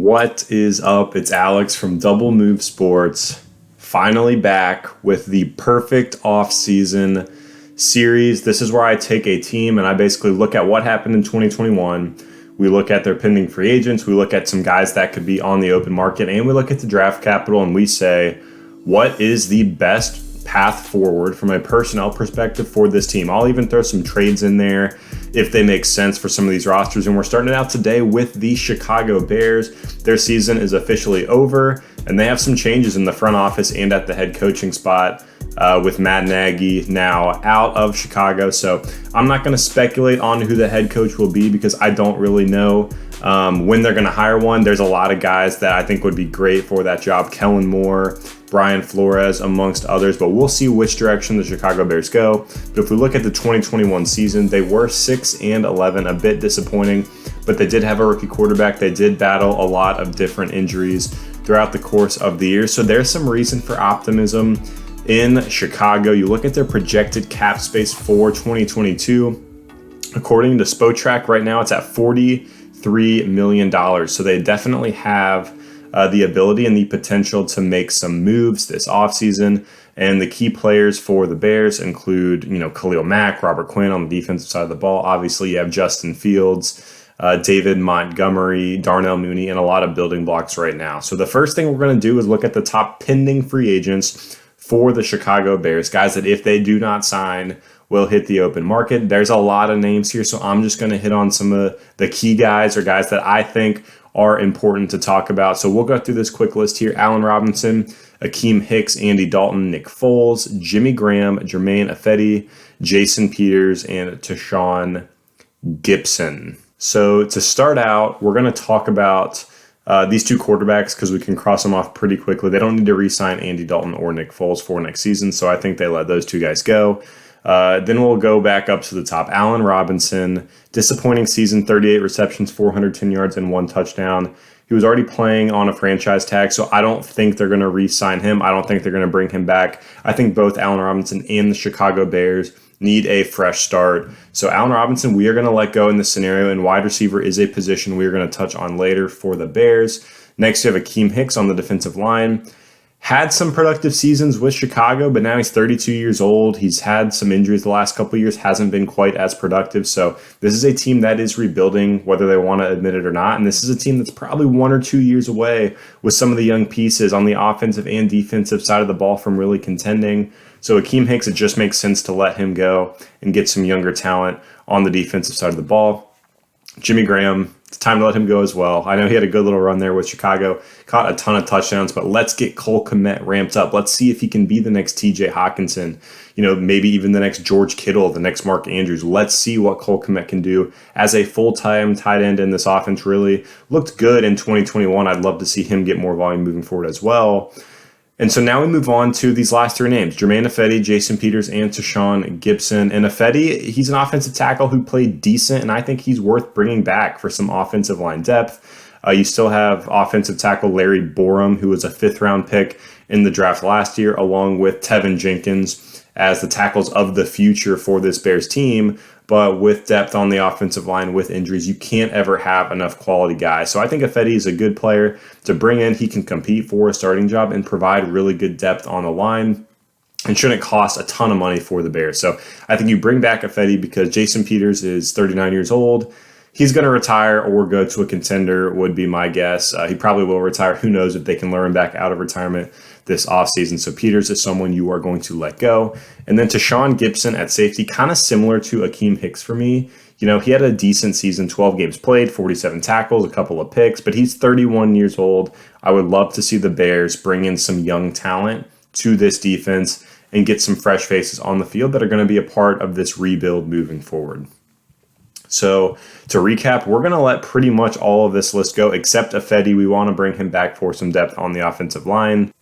What is up? It's Alex from Double Move Sports, finally back with the perfect off-season series. This is where I take a team and I basically look at what happened in 2021. We look at their pending free agents. We look at some guys that could be on the open market, and we look at the draft capital and we say, what is the best path forward from a personnel perspective for this team? I'll even throw some trades in there if they make sense for some of these rosters. And we're starting it out today with the Chicago Bears. Their season is officially over, and they have some changes in the front office and at the head coaching spot with Matt Nagy now out of Chicago. So I'm not going to speculate on who the head coach will be because I don't really know when they're going to hire one. There's a lot of guys that I think would be great for that job. Kellen Moore, Brian Flores, amongst others, but we'll see which direction the Chicago Bears go. But if we look at the 2021 season, they were 6-11, a bit disappointing, but they did have a rookie quarterback. They did battle a lot of different injuries throughout the course of the year. So there's some reason for optimism in Chicago. You look at their projected cap space for 2022. According to Spotrac, right now it's at $43 million. So they definitely have the ability and the potential to make some moves this offseason. And the key players for the Bears include, Khalil Mack, Robert Quinn on the defensive side of the ball. Obviously, you have Justin Fields, David Montgomery, Darnell Mooney, and a lot of building blocks right now. So the first thing we're going to do is look at the top pending free agents for the Chicago Bears, guys that if they do not sign will hit the open market. There's a lot of names here, so I'm just going to hit on some of the key guys or guys that I think are important to talk about. So we'll go through this quick list here. Allen Robinson, Akeem Hicks, Andy Dalton, Nick Foles, Jimmy Graham, Jermaine Ifedi, Jason Peters, and Tashawn Gibson. So to start out, we're going to talk about these two quarterbacks because we can cross them off pretty quickly. They don't need to re-sign Andy Dalton or Nick Foles for next season, so I think they let those two guys go. Then we'll go back up to the top. Allen Robinson, disappointing season, 38 receptions, 410 yards, and 1 touchdown. He was already playing on a franchise tag, so I don't think they're going to re-sign him. I don't think they're going to bring him back. I think both Allen Robinson and the Chicago Bears need a fresh start. So Allen Robinson, we are going to let go in this scenario, and wide receiver is a position we are going to touch on later for the Bears. Next, you have Akeem Hicks on the defensive line. Had some productive seasons with Chicago, but now he's 32 years old. He's had some injuries the last couple of years, hasn't been quite as productive. So this is a team that is rebuilding, whether they want to admit it or not. And this is a team that's probably 1 or 2 years away with some of the young pieces on the offensive and defensive side of the ball from really contending. So Akeem Hicks, it just makes sense to let him go and get some younger talent on the defensive side of the ball. Jimmy Graham, it's time to let him go as well. I know he had a good little run there with Chicago, caught a ton of touchdowns, but let's get Cole Kmet ramped up. Let's see if he can be the next TJ Hawkinson, maybe even the next George Kittle, the next Mark Andrews. Let's see what Cole Kmet can do as a full-time tight end in this offense. Really looked good in 2021. I'd love to see him get more volume moving forward as well. And so now we move on to these last 3 names, Jermaine Ifedi, Jason Peters, and Tashawn Gibson. And Ifedi, he's an offensive tackle who played decent, and I think he's worth bringing back for some offensive line depth. You still have offensive tackle Larry Borum, who was a 5th-round pick in the draft last year, along with Tevin Jenkins as the tackles of the future for this Bears team. But with depth on the offensive line, with injuries, you can't ever have enough quality guys. So I think Ifedi is a good player to bring in. He can compete for a starting job and provide really good depth on the line and shouldn't cost a ton of money for the Bears. So I think you bring back Ifedi because Jason Peters is 39 years old. He's going to retire or go to a contender would be my guess. He probably will retire. Who knows if they can lure him back out of retirement this offseason. So Peters is someone you are going to let go. And then Tashawn Gibson at safety, kind of similar to Akeem Hicks for me. He had a decent season, 12 games played, 47 tackles, a couple of picks, but he's 31 years old. I would love to see the Bears bring in some young talent to this defense and get some fresh faces on the field that are going to be a part of this rebuild moving forward. So to recap, we're going to let pretty much all of this list go except Ifedi. We want to bring him back for some depth on the offensive line.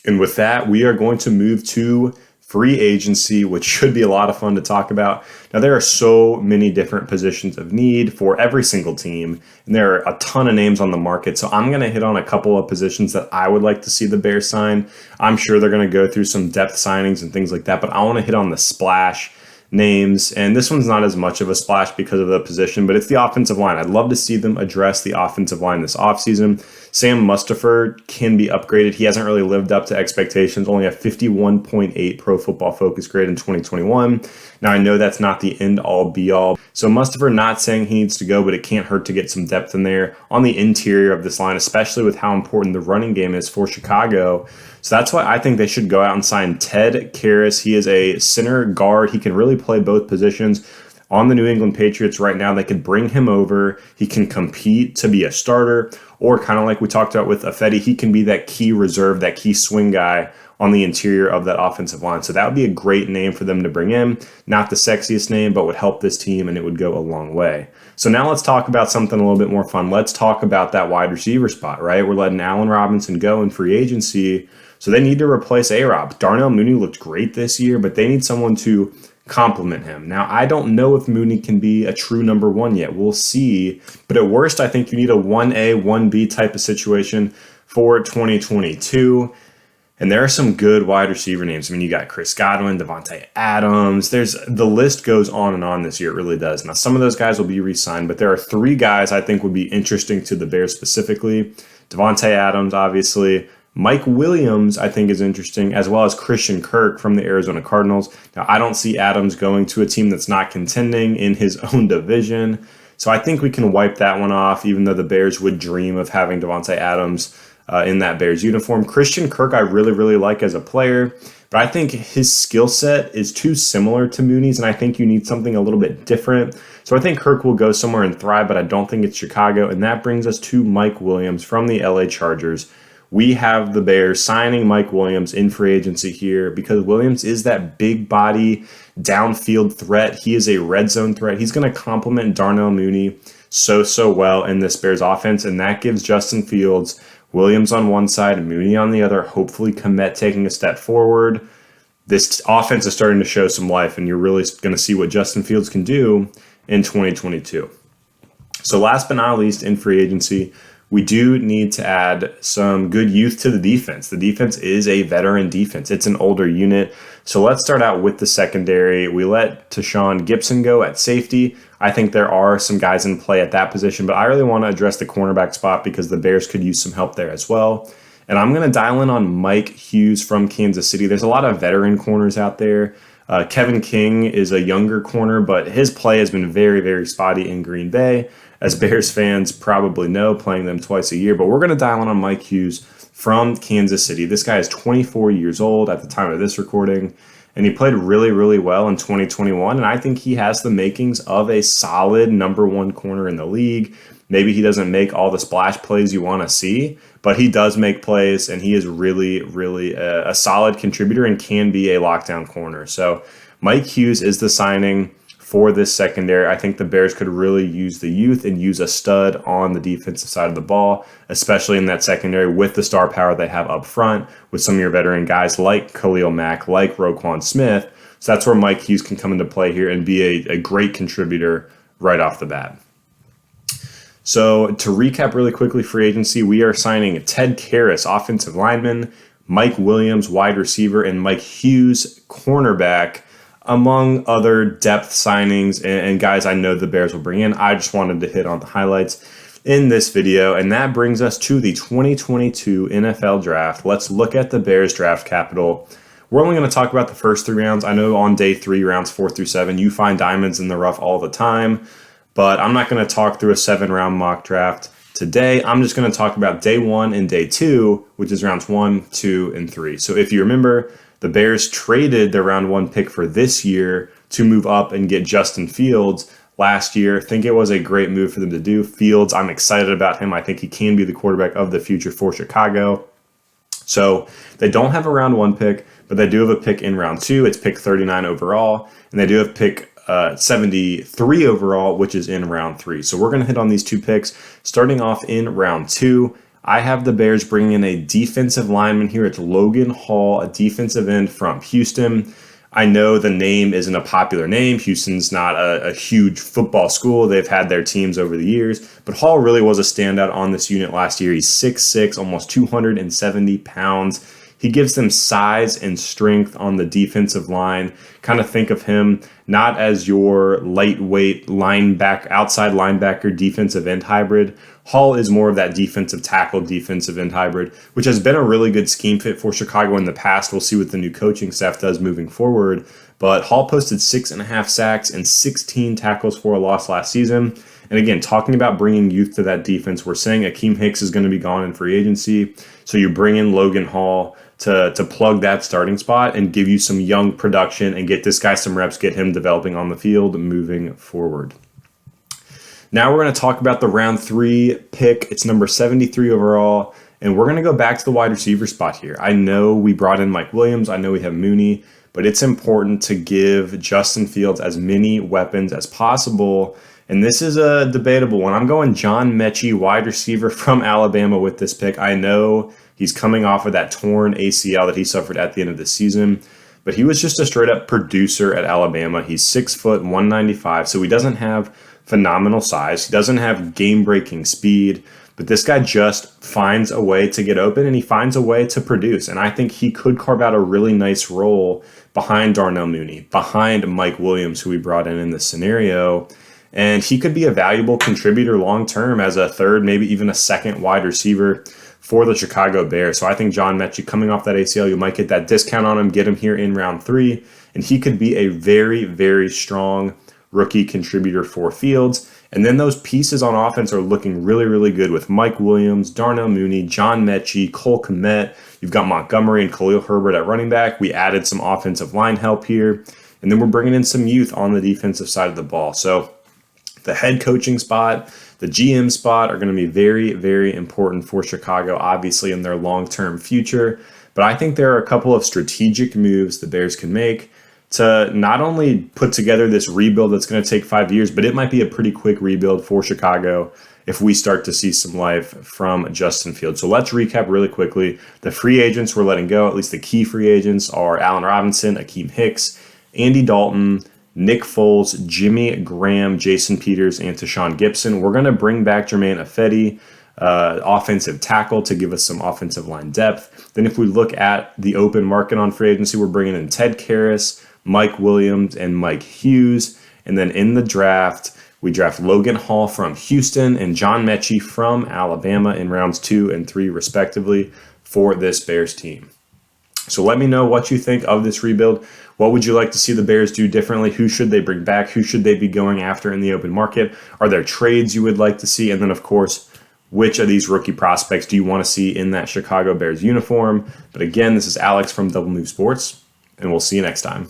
And with that, we are going to move to free agency, which should be a lot of fun to talk about. Now, there are so many different positions of need for every single team, and there are a ton of names on the market. So I'm going to hit on a couple of positions that I would like to see the Bears sign. I'm sure they're going to go through some depth signings and things like that, but I want to hit on the splash names, and this one's not as much of a splash because of the position, but it's the offensive line. I'd love to see them address the offensive line this offseason. Sam Mustipher can be upgraded. He hasn't really lived up to expectations, only a 51.8 Pro Football Focus grade in 2021. Now, I know that's not the end-all, be-all. So Mustipher, not saying he needs to go, but it can't hurt to get some depth in there on the interior of this line, especially with how important the running game is for Chicago. So that's why I think they should go out and sign Ted Karras. He is a center guard. He can really play both positions. On the New England Patriots right now, they could bring him over. He can compete to be a starter, or kind of like we talked about with Affetti, he can be that key reserve, that key swing guy on the interior of that offensive line. So that would be a great name for them to bring in. Not the sexiest name, but would help this team, and it would go a long way. So now let's talk about something a little bit more fun. Let's talk about that wide receiver spot, right? We're letting Allen Robinson go in free agency, so they need to replace A-Rob. Darnell Mooney looked great this year, but they need someone to compliment him. Now, I don't know if Mooney can be a true number one yet. We'll see. But at worst, I think you need a 1A, 1B type of situation for 2022. And there are some good wide receiver names. I mean, you got Chris Godwin, Davante Adams. The list goes on and on this year. It really does. Now, some of those guys will be re-signed, but there are three guys I think would be interesting to the Bears specifically. Davante Adams, obviously. Mike Williams, I think, is interesting, as well as Christian Kirk from the Arizona Cardinals. Now, I don't see Adams going to a team that's not contending in his own division. So I think we can wipe that one off, even though the Bears would dream of having Davante Adams in that Bears uniform. Christian Kirk I really, really like as a player, but I think his skill set is too similar to Mooney's, and I think you need something a little bit different. So I think Kirk will go somewhere and thrive, but I don't think it's Chicago. And that brings us to Mike Williams from the LA Chargers. We have the Bears signing Mike Williams in free agency here because Williams is that big body downfield threat. He is a red zone threat. He's going to complement Darnell Mooney so well in this Bears offense, and that gives Justin Fields, Williams on one side, Mooney on the other, hopefully Kmet taking a step forward. This offense is starting to show some life, and you're really going to see what Justin Fields can do in 2022. So last but not least, in free agency, we do need to add some good youth to the defense. The defense is a veteran defense. It's an older unit. So let's start out with the secondary. We let Tashawn Gibson go at safety. I think there are some guys in play at that position, but I really want to address the cornerback spot because the Bears could use some help there as well. And I'm going to dial in on Mike Hughes from Kansas City. There's a lot of veteran corners out there. Kevin King is a younger corner, but his play has been very, very spotty in Green Bay, as Bears fans probably know, playing them twice a year. But we're going to dial in on Mike Hughes from Kansas City. This guy is 24 years old at the time of this recording, and he played really, really well in 2021. And I think he has the makings of a solid number one corner in the league. Maybe he doesn't make all the splash plays you want to see, but he does make plays, and he is really, really a solid contributor and can be a lockdown corner. So Mike Hughes is the signing for this secondary. I think the Bears could really use the youth and use a stud on the defensive side of the ball, especially in that secondary with the star power they have up front with some of your veteran guys like Khalil Mack, like Roquan Smith. So that's where Mike Hughes can come into play here and be a great contributor right off the bat. So to recap really quickly, free agency, we are signing Ted Karras, offensive lineman, Mike Williams, wide receiver, and Mike Hughes, cornerback, among other depth signings and guys I know the Bears will bring in. I just wanted to hit on the highlights in this video, and that brings us to the 2022 NFL Draft. Let's look at the Bears draft capital. We're only going to talk about the first three rounds. I know on day 3, rounds 4 through 7, you find diamonds in the rough all the time, but I'm not going to talk through a 7-round mock draft today. I'm just going to talk about day 1 and day 2, which is rounds 1, 2, and 3. So if you remember, the Bears traded their round 1 pick for this year to move up and get Justin Fields last year. I think it was a great move for them to do. Fields, I'm excited about him. I think he can be the quarterback of the future for Chicago. So they don't have a round 1 pick, but they do have a pick in round 2. It's pick 39 overall, and they do have pick 73 overall, which is in round 3. So we're going to hit on these 2 picks. Starting off in round 2, I have the Bears bringing in a defensive lineman here. It's Logan Hall, a defensive end from Houston. I know the name isn't a popular name. Houston's not a huge football school. They've had their teams over the years, but Hall really was a standout on this unit last year. He's 6'6", almost 270 pounds. He gives them size and strength on the defensive line. Kind of think of him not as your lightweight linebacker, outside linebacker, defensive end hybrid. Hall is more of that defensive tackle, defensive end hybrid, which has been a really good scheme fit for Chicago in the past. We'll see what the new coaching staff does moving forward. But Hall posted 6.5 sacks and 16 tackles for a loss last season. And again, talking about bringing youth to that defense, we're saying Akeem Hicks is going to be gone in free agency. So you bring in Logan Hall to plug that starting spot and give you some young production and get this guy some reps, get him developing on the field moving forward. Now we're going to talk about the round 3 pick. It's number 73 overall. And we're going to go back to the wide receiver spot here. I know we brought in Mike Williams. I know we have Mooney. But it's important to give Justin Fields as many weapons as possible. And this is a debatable one. I'm going John Mechie, wide receiver from Alabama with this pick. I know he's coming off of that torn ACL that he suffered at the end of the season. But he was just a straight-up producer at Alabama. He's 6 foot, 195, so he doesn't have phenomenal size. He doesn't have game-breaking speed. But this guy just finds a way to get open, and he finds a way to produce. And I think he could carve out a really nice role behind Darnell Mooney, behind Mike Williams, who we brought in this scenario. And he could be a valuable contributor long-term as a third, maybe even a second wide receiver for the Chicago Bears. So I think John Mechie, coming off that ACL, you might get that discount on him, get him here in round 3, and he could be a very, very strong rookie contributor for Fields. And then those pieces on offense are looking really, really good with Mike Williams, Darnell Mooney, John Mechie, Cole Kmet. You've got Montgomery and Khalil Herbert at running back. We added some offensive line help here. And then we're bringing in some youth on the defensive side of the ball. So the head coaching spot, the GM spot are going to be very, very important for Chicago, obviously, in their long-term future. But I think there are a couple of strategic moves the Bears can make to not only put together this rebuild that's going to take 5 years, but it might be a pretty quick rebuild for Chicago if we start to see some life from Justin Fields. So let's recap really quickly. The free agents we're letting go, at least the key free agents, are Allen Robinson, Akeem Hicks, Andy Dalton, Nick Foles, Jimmy Graham, Jason Peters, and Tashawn Gibson. We're going to bring back Jermaine Ifedi, offensive tackle, to give us some offensive line depth. Then if we look at the open market on free agency, we're bringing in Ted Karras, Mike Williams, and Mike Hughes. And then in the draft, we draft Logan Hall from Houston and John Mechie from Alabama in rounds 2 and 3, respectively, for this Bears team. So let me know what you think of this rebuild. What would you like to see the Bears do differently? Who should they bring back? Who should they be going after in the open market? Are there trades you would like to see? And then, of course, which of these rookie prospects do you want to see in that Chicago Bears uniform? But again, this is Alex from Double Move Sports, and we'll see you next time.